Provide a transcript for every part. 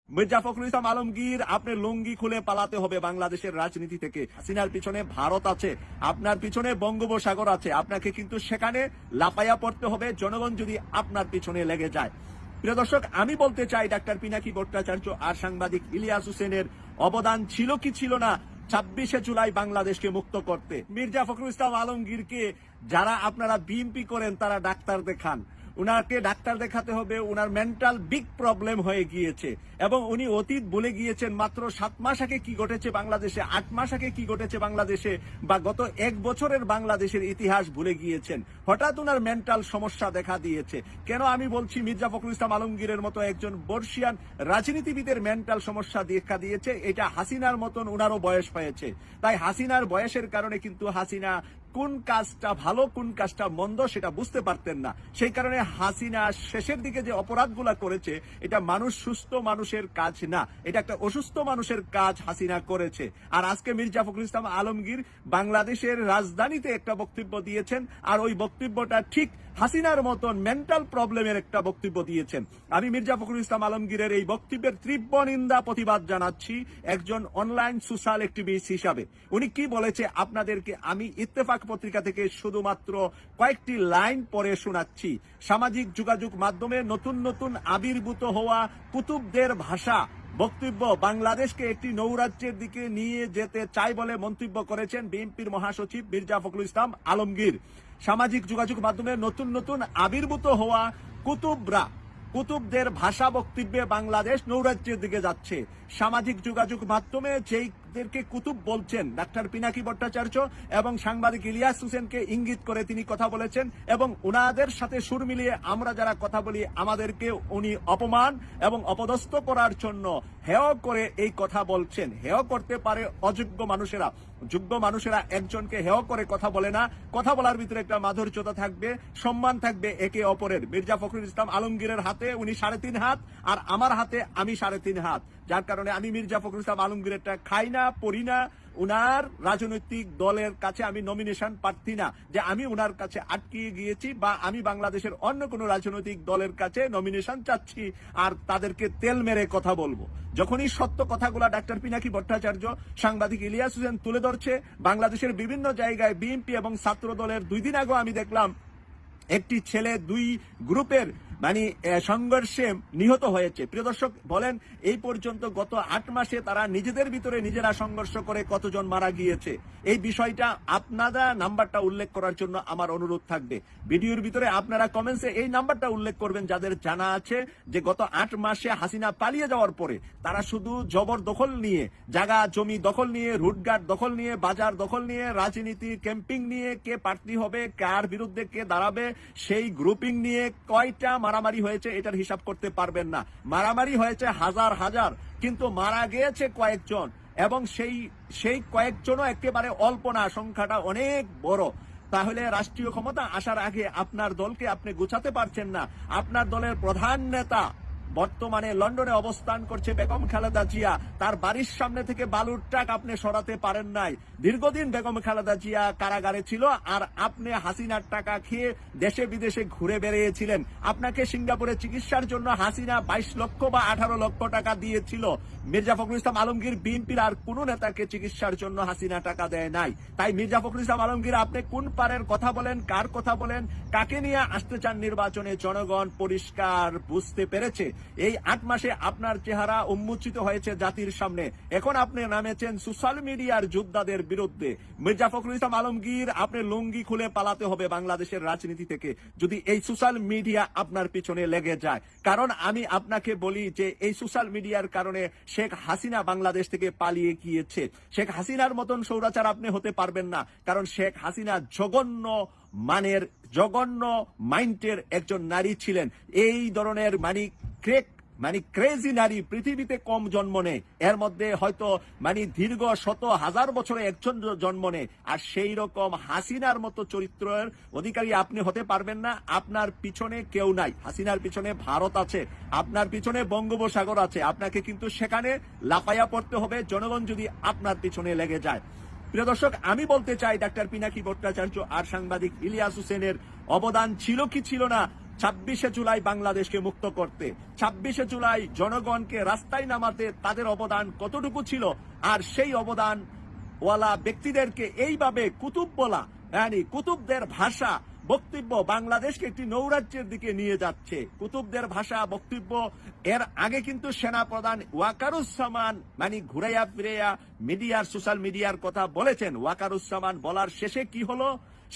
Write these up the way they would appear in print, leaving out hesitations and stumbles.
মির্জা ফখরুল ইসলাম আলমগীর, আপনি লুঙ্গি খুলে পালাতে হবে বাংলাদেশের রাজনীতি থেকে। হাসিনার পিছনে ভারত আছে, আপনার পিছনে বঙ্গোপসাগর আছে, আপনাকে কিন্তু সেখানে লাফাইয়া পড়তে হবে জনগণ যদি আপনার পিছনে লেগে যায়। প্রিয় দর্শক, আমি বলতে চাই ডাক্তার পিনাকি ভট্টাচার্য আর সাংবাদিক ইলিয়াস হোসেনের অবদান ছিল কি ছিল না 26শে জুলাই বাংলাদেশকে মুক্ত করতে। মির্জা ফখরুল ইসলাম আলমগীরকে যারা আপনারা বিএনপি করেন তারা ডাক্তার দেখান, উনাকে ডাক্তার দেখাতে হবে, উনার মেন্টাল বিগ প্রবলেম হয়ে গিয়েছে এবং উনি অতীত ভুলে গিয়েছেন। মাত্র 7 মাস আগে কি ঘটেছে বাংলাদেশে, 8 মাস আগে কি ঘটেছে বাংলাদেশে, বা গত 1 বছরের বাংলাদেশের ইতিহাস ভুলে গিয়েছেন। হঠাৎ উনার মেন্টাল সমস্যা দেখা দিয়েছে। কেন আমি বলছি মির্জা ফখরুল ইসলাম আলমগীরের মতো একজন বর্ষিয়ান রাজনীতিবিদের মেন্টাল সমস্যা দেখা দিয়েছে, এটা হাসিনার মতন উনারও বয়স হয়েছে। তাই হাসিনার বয়সের কারণে কিন্তু হাসিনা কোন কাজটা ভালো কোন কাজটা মন্দ সেটা বুঝতে পারতেন না। সেই কারণে হাসিনা শেষের দিকে যে অপরাধগুলা করেছে, এটা সুস্থ মানুষের কাজ না, এটা একটা অসুস্থ মানুষের কাজ হাসিনা করেছে। আর আজকে মির্জা ফখরুল ইসলাম আলমগীর বাংলাদেশের রাজধানীতে একটা বক্তব্য দিয়েছেন, আর ওই বক্তব্যটা ঠিক হাসিনার মতন মেন্টাল প্রবলেমের একটা বক্তব্য দিয়েছেন। আমি মির্জা ফখরুল ইসলাম আলমগীরের এই বক্তব্যের তীব্র নিন্দা প্রতিবাদ জানাচ্ছি একজন অনলাইন সোশ্যাল অ্যাক্টিভিস্ট হিসাবে। উনি কি বলেছে আপনাদেরকে আমি ইত্তেফাক পত্রিকা থেকে শুধুমাত্র কয়েকটি লাইন পড়ে শোনাচ্ছি। সামাজিক যোগাযোগ মাধ্যমে নতুন নতুন আবির্ভূত হওয়া কুতুবদের ভাষা বক্তব্য বাংলাদেশকে একটি নৌরাজ্যের দিকে নিয়ে যেতে চাই বলে মন্তব্য করেছেন বিএনপির মহাসচিব মির্জা ফখরুল ইসলাম আলমগীর। সামাজিক যোগাযোগ মাধ্যমে নতুন নতুন আবির্ভূত হওয়া কুতুবদের ভাষা বক্তব্যে বাংলাদেশ নৌরাজ্যের দিকে যাচ্ছে। সামাজিক যোগাযোগ মাধ্যমে যেইদেরকে কুতুব বলছেন ডাক্তার পিনাকি ভট্টাচার্য এবং সাংবাদিক ইলিয়াস হোসেনকে ইঙ্গিত করে তিনি কথা বলেছেন, এবং ওনাদের সাথে সুর মিলিয়ে আমরা যারা কথা বলি আমাদেরকে উনি অপমান এবং অপদস্থ করার জন্য হেয় করে এই কথা বলছেন। হেয় করতে পারে অযোগ্য মানুষেরা, যোগ্য মানুষেরা একজনকে হেয় করে কথা বলে না। কথা বলার ভিতরে একটা মাধুর্যতা থাকবে, সম্মান থাকবে একে অপরের। মির্জা ফখরুল ইসলাম আলমগীরের হাতে উনি 3.5 হাত, আর আমার হাতে আমি 3.5 হাত, যার কারণে আমি মির্জা ফখরুল ইসলাম আলমগীরেরটা খাই না, পড়ি না। উনার রাজনৈতিক দলের কাছে আমি নমিনেশন প্রার্থী না যে আমি উনার কাছে আটকে গিয়েছি, বা আমি বাংলাদেশের অন্য কোন রাজনৈতিক দলের কাছে নমিনেশন চাচ্ছি আর তাদেরকে তেল মেরে কথা বলবো। যখনই সত্য কথাগুলা ডাক্তার পিনাকি ভট্টাচার্য, সাংবাদিক ইলিয়াস হোসেন তুলে ধরছে, বাংলাদেশের বিভিন্ন জায়গায় বিএনপি এবং ছাত্র দলের 2 দিন আগে আমি দেখলাম একটি ছেলে 2 গ্রুপের সংঘর্ষে নিহত হয়েছে। প্রিয় দর্শক, বলেন এই পর্যন্ত গত 8 মাসে তারা নিজেদের ভিতরে নিজেরা সংঘর্ষ করে কতজন মারা গিয়েছে। এই বিষয়টা আপনারা নাম্বারটা উল্লেখ করার জন্য আমার অনুরোধ থাকবে। ভিডিওর ভিতরে আপনারা কমেন্টসে এই নাম্বারটা উল্লেখ করবেন যাদের জানা আছে যে গত 8 মাসে হাসিনা পালিয়ে যাওয়ার পরে তারা শুধু জবরদখল নিয়ে, জায়গা জমি দখল নিয়ে, রুটঘাট দখল নিয়ে, বাজার দখল নিয়ে, রাজনীতি ক্যাম্পিং নিয়ে, কে প্রার্থী হবে, কার বিরুদ্ধে কে দাঁড়াবে সেই গ্রুপিং নিয়ে কয়টা মারামারি হয়েছে এটার হিসাব করতে পারবেন না। মারামারি হয়েছে হাজার হাজার, কিন্তু মারা গিয়েছে কয়েকজন, এবং সেই কয়েকজনও একেবারে অল্প না, সংখ্যাটা অনেক বড়। তাহলে রাষ্ট্রীয় ক্ষমতা আসার আগে আপনার দলকে আপনি গুছাতে পারছেন না। আপনার দলের প্রধান নেতা বর্তমানে লন্ডনে অবস্থান করছে বেগম খালেদা জিয়া, তার বাড়ির সামনে থেকে বালুর ট্রাক আপনি সরাতে পারেন নাই। দীর্ঘদিন বেগম খালেদা জিয়া কারাগারে ছিল, আর আপনি হাসিনার টাকা খেয়ে দেশে বিদেশে ঘুরে বেরিয়েছিলেন। আপনাকে সিঙ্গাপুরে চিকিৎসার জন্য হাসিনা 22 লক্ষ বা 18 লক্ষ টাকা দিয়েছিল। মির্জা ফখরুল ইসলাম আলমগীর বিএনপির আর কোন নেতাকে চিকিৎসার জন্য হাসিনা টাকা দেয় নাই। তাই মির্জা ফখরুল ইসলাম আলমগীর, আপনি কোন পারের কথা বলেন, কার কথা বলেন, কাকে নিয়ে আসতে চান নির্বাচনে, জনগণ পরিষ্কার বুঝতে পেরেছে। এই 8 মাসে আপনার চেহারা উন্মোচিত হয়েছে জাতির সামনে। এখন আপনি নামেছেন সোশ্যাল মিডিয়ার যোদ্ধাদের বিরুদ্ধে। মির্জা ফখরুল ইসলাম আলমগীর, আপনি লুঙ্গি খুলে পালাতে হবে বাংলাদেশের রাজনীতি থেকে যদি এই সোশ্যাল মিডিয়া আপনার পিছনে লেগে যায়। কারণ আমি আপনাকে বলি যে এই সোশ্যাল মিডিয়ার কারণে শেখ হাসিনা বাংলাদেশ থেকে পালিয়ে গিয়েছে। শেখ হাসিনার মতন স্বৈরাচার আপনি হতে পারবেন না, কারণ শেখ হাসিনা জঘন্য মাইন্ডের একজন নারী ছিলেন। এই ধরনের ক্রেজি নারী পৃথিবীতে কম জন্ম নেয়, এর মধ্যে হয়তো দীর্ঘ 100,000 বছরে একজন জন্ম নেয়। আর সেই রকম হাসিনার মতো চরিত্রের অধিকারী আপনি হতে পারবেন না। আপনার পিছনে কেউ নাই, হাসিনার পিছনে ভারত আছে, আপনার পিছনে বঙ্গোপসাগর আছে, আপনাকে কিন্তু সেখানে লাফাইয়া পড়তে হবে জনগণ যদি আপনার পিছনে লেগে যায়। প্রিয় দর্শক, আমি বলতে চাই ডাক্তার পিনাকি ভট্টাচার্য আর সাংবাদিক ইলিয়াস হোসেনের অবদান ছিল কি ছিল না 26শে জুলাই বাংলাদেশকে মুক্ত করতে, 26শে জুলাই জনগণকে রাস্তায় নামাতে তাদের অবদান কতটুকু ছিল, আর সেই অবদান ওয়ালা ব্যক্তিদেরকে এইভাবে কুতুব বলা, মানে কুতুবদের ভাষা বক্তব্য বাংলাদেশকে একটি নৌরাজ্যের দিকে নিয়ে যাচ্ছে। কুতুবদের ভাষা বক্তব্য এর আগে কিন্তু সেনা প্রধান ওয়াকারুজ্জামান মানে ঘুরাইয়া ফিরাইয়া মিডিয়ার সোশ্যাল মিডিয়ার কথা বলেছেন। ওয়াকারুজ্জামান বলার শেষে কি হলো?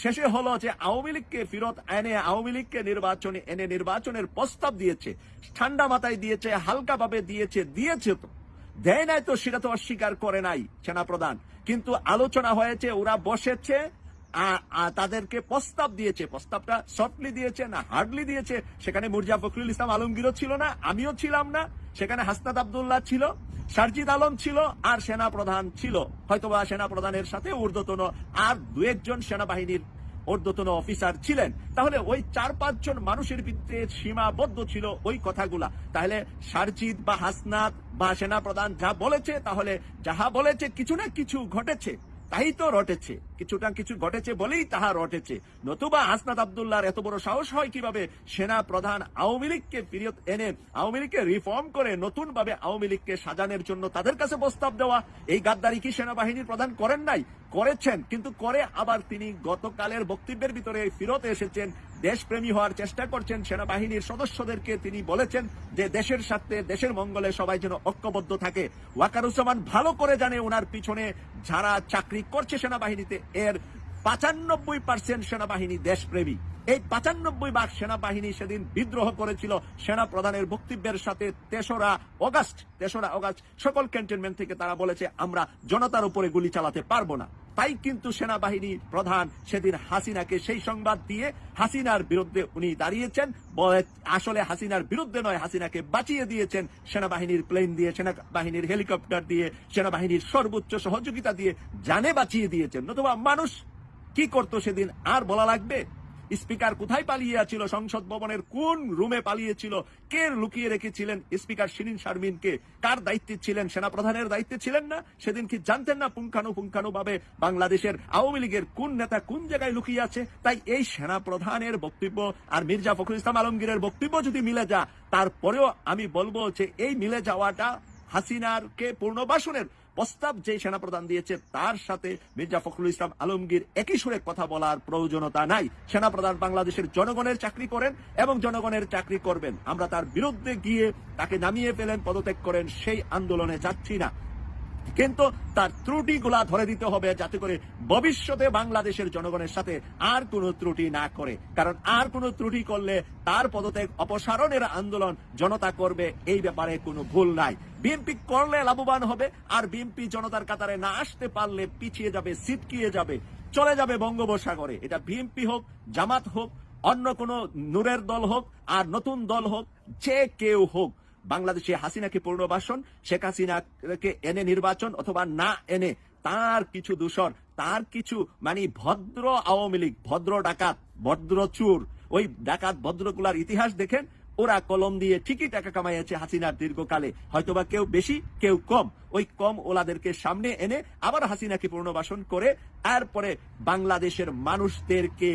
শেষে হলো যে আওয়ামী লীগকে ফেরত এনে আওয়ামী লীগকে নির্বাচনে এনে নির্বাচনের প্রস্তাব দিয়েছে, ঠান্ডা মাথায় দিয়েছে, হালকাভাবে দিয়েছে তো দেয় নাই তো, সেটা তো অস্বীকার করে নাই সেনাপ্রধান। কিন্তু আলোচনা হয়েছে, ওরা বসেছে, তাদেরকে প্রস্তাব দিয়েছে। প্রস্তাবটা সফটলি দিয়েছে না হার্ডলি দিয়েছে? সেখানে মির্জা ফখরুল ইসলাম আলমগীরও ছিল না, আমিও ছিলাম না, সেখানে হাসনাত আব্দুল্লাহ ছিল, সারজিদ আলম ছিল, আর সেনাপ্রধান ছিল। হয়তোবা সেনাপ্রধানের সাথে ঊর্ধ্বতন আর দু একজন সেনাবাহিনীর ঊর্ধ্বতন অফিসার ছিলেন। তাহলে ওই 4-5 জন মানুষের ভিত্তিতে সীমাবদ্ধ ছিল ওই কথাগুলা। তাহলে সারজিদ বা হাসনাত বা সেনাপ্রধান যা বলেছে, তাহলে যাহা বলেছে কিছু না কিছু ঘটেছে, তাই তো রটেছে, কিছুটা কিছু ঘটেছে বলেই তাহা রটেছে। নতুবা হাসনাত আব্দুল্লাহর এত বড় সাহস হয় কিভাবে সেনা প্রধান আওয়ামী লীগকে ফিরিয়ে এনে আওয়ামী লীগকে রিফর্ম করে নতুন ভাবে আওয়ামী লীগকে সাজানোর জন্য তাদের কাছে প্রস্তাব দেওয়া? এই গাদ্দারি কি সেনাবাহিনীর প্রধান করেন নাই? করেছেন, কিন্তু করে আবার তিনি গতকালের বক্তব্যের ভিতরে ফিরত এসেছেন, দেশপ্রেমী হওয়ার চেষ্টা করছেন। সেনাবাহিনীর সদস্যদেরকে তিনি বলেছেন যে দেশের স্বার্থে দেশের মঙ্গলে সবাই যেন ঐক্যবদ্ধ থাকে। ওয়াকারুজ্জামান ভালো করে জানে ওনার পিছনে যারা চাকরি করছে সেনাবাহিনীতে, এর 95% সেনাবাহিনী দেশপ্রেমী। এই 95 ভাগ সেনাবাহিনী সেদিন বিদ্রোহ করেছিল সেনা প্রধানের বক্তব্যের সাথে। 3রা অগাস্ট সকল ক্যান্টনমেন্ট থেকে তারা বলেছে আমরা জনতার উপরে গুলি চালাতে পারবো না। তাই কিন্তু সেনাবাহিনী প্রধান সেদিন হাসিনাকে সেই সংবাদ দিয়ে হাসিনার বিরুদ্ধে উনি দাঁড়িয়েছেন। আসলে হাসিনার বিরুদ্ধে নয়, হাসিনাকে বাঁচিয়ে দিয়েছেন সেনাবাহিনীর প্লেন দিয়ে, সেনাবাহিনীর হেলিকপ্টার দিয়ে, সেনাবাহিনীর সর্বোচ্চ সহযোগিতা দিয়ে জানে বাঁচিয়ে দিয়েছেন। নতুবা মানুষ কি করতো সেদিন আর বলা লাগবে? স্পিকার কোথায় পালিয়েছিল? সংসদ ভবনের কোন রুমে পালিয়েছিল? কে লুকিয়ে রেখেছিলেন স্পিকার শিরিন শারমিনকে? কার দায়িত্বে ছিলেন? সেনাপ্রধানের দায়িত্বে ছিলেন না? সেদিন কি জানতেন না পুঙ্খানুপুঙ্খানুভাবে বাংলাদেশের আওয়ামী লীগের কোন নেতা কোন জায়গায় লুকিয়ে আছে? তাই এই সেনাপ্রধানের বক্তব্য আর মির্জা ফখরুল ইসলাম আলমগীরের বক্তব্য যদি মিলে যা, তারপরেও আমি বলবো যে এই মিলে যাওয়াটা হাসিনারকে পুনর্বাসনের প্রস্তাব যে সেনাপ্রধান দিয়েছে তার সাথে মির্জা ফখরুল ইসলাম আলমগীর একই সুরে কথা বলার প্রয়োজনতা নাই। সেনাপ্রধান বাংলাদেশের জনগণের চাকরি করেন এবং জনগণের চাকরি করবেন। আমরা তার বিরুদ্ধে গিয়ে তাকে নামিয়ে ফেলেন, পদত্যাগ করেন, সেই আন্দোলনে যাচ্ছি না। কিন্তু তার ত্রুটিগুলা ধরে দিতে হবে যাতে করে ভবিষ্যতে বাংলাদেশের জনগণের সাথে আর কোনো ত্রুটি না করে। কারণ আর কোনো ত্রুটি করলে তার পদত্যাগ অপসারণের আন্দোলন জনতা করবে, এই ব্যাপারে কোনো ভুল নাই। বিএনপি করলে লাভবান হবে, আর বিএনপি জনতার কাতারে না আসতে পারলে পিছিয়ে যাবে, ছিটকিয়ে যাবে, চলে যাবে বঙ্গোপসাগরে। এটা বিএনপি হোক, জামাত হোক, অন্য কোনো নূরের দল হোক, আর নতুন দল হোক, যে কেউ হোক, বাংলাদেশে হাসিনাকে পুনর্বাসন, শেখ হাসিনাকে এনে নির্বাচন অথবা না এনে তার কিছু দূষণ, তার কিছু মানে ভদ্র আওয়ামী লীগ, ভদ্র ডাকাত, ভদ্র চুর, ওই ডাকাত ভদ্রগুলার ইতিহাস দেখেন। ওরা কলম দিয়ে ঠিকই টাকা কামাইছে হাসিনার দীর্ঘকালে, হয়তোবা কেউ বেশি কেউ কম। ওই কম ওলাদেরকে সামনে এনে আবার হাসিনাকে পুনর্বাসন করে তারপরে বাংলাদেশের মানুষদেরকে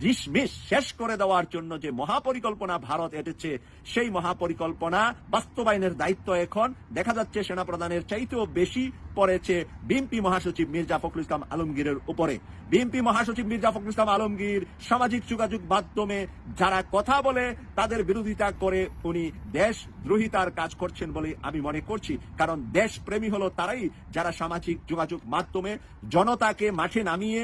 ডিসমিস শেষ করে দেওয়ার জন্য যে মহাপরিকল্পনা ভারত এঁটেছে, সেই মহাপরিকল্পনা বাস্তবায়নের দায়িত্ব এখন দেখা যাচ্ছে সেনাপ্রধানের চাইতেও বেশি পড়েছে বিএনপি মহাসচিব মির্জা ফখরুল ইসলাম আলমগীরের উপরে। বিএনপি মহাসচিব মির্জা ফখরুল ইসলাম আলমগীর সামাজিক যোগাযোগ মাধ্যমে যারা কথা বলে তাদের বিরোধিতা করে উনি দেশদ্রোহিতার কাজ করছেন বলে আমি মনে করছি। কারণ দেশপ্রেমী হলো তারাই যারা সামাজিক যোগাযোগ মাধ্যমে জনতাকে মাঠে নামিয়ে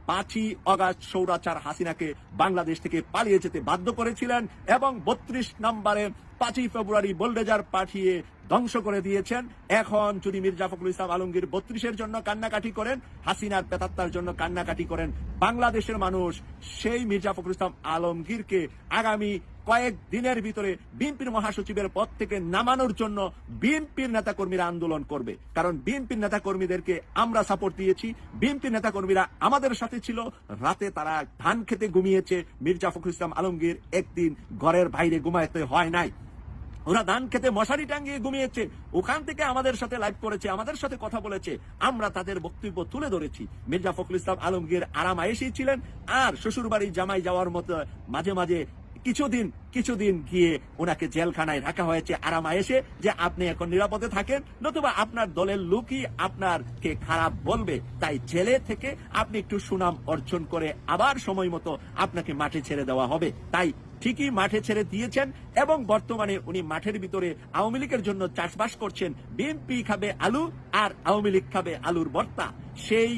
5ই অগাস্ট স্বৈরাচার হাসিনাকে বাংলাদেশ থেকে পালিয়ে যেতে বাধ্য করেছিলেন এবং 32 নম্বরে 5ই ফেব্রুয়ারি বোল্ডেজার পাঠিয়ে ধ্বংস করে দিয়েছেন। এখন যদি মির্জা ফখরুল ইসলাম আলমগীর 32-এর জন্য কান্নাকাটি করেন, হাসিনার পেতাত্তার জন্য কান্নাকাটি করেন, বাংলাদেশের মানুষ সেই মির্জা ফখরুল ইসলাম আলমগীরকে আগামী কয়েক দিনের ভিতরে বিএনপির মহাসচিবের পদ থেকে নামানোর জন্য বিএনপির নেতাকর্মীরা আন্দোলন করবে। কারণ বিএনপির নেতাকর্মীদেরকে আমরা সাপোর্ট দিয়েছি, বিএনপির নেতাকর্মীরা আমাদের সাথে ছিল। রাতে তারা ধান খেতে ঘুমিয়েছে, মির্জা ফখরুল ইসলাম আলমগীর একদিন ঘরের বাইরে ঘুমাইতে হয় নাই, ওরা ধান খেতে মশারি টাঙ্গিয়ে ঘুমিয়েছে। ওখান থেকে আমাদের সাথে লাইভ করেছে, আমাদের সাথে কথা বলেছে, আমরা তাদের বক্তব্য তুলে ধরেছি। মির্জা ফখরুল ইসলাম আলমগীর আরাম আয়েশি ছিলেন, আর শ্বশুর বাড়ি জামাই যাওয়ার মতো মাঝে মাঝে কিছুদিন গিয়ে ওনাকে জেলখানায় রাখা হয়েছে আরামায়েশে, যে আপনি এখন নিরাপদে থাকেন, নতুবা আপনার দলের লোকই আপনারকে খারাপ বলবে। তাই জেলে থেকে আপনি একটু সুনাম অর্জন করে আবার সময় মতো আপনাকে মাঠে ছেড়ে দেওয়া হবে। তাই ঠিকই মাঠে ছেড়ে দিয়েছেন, এবং বর্তমানে উনি মাঠের ভিতরে আওয়ামী লীগের জন্য চাষবাস করছেন। বিএনপি খাবে আলু আর আওয়ামী লীগ খাবে আলুর ভর্তা। সেই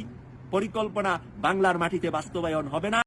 পরিকল্পনা বাংলার মাটিতে বাস্তবায়ন হবে না।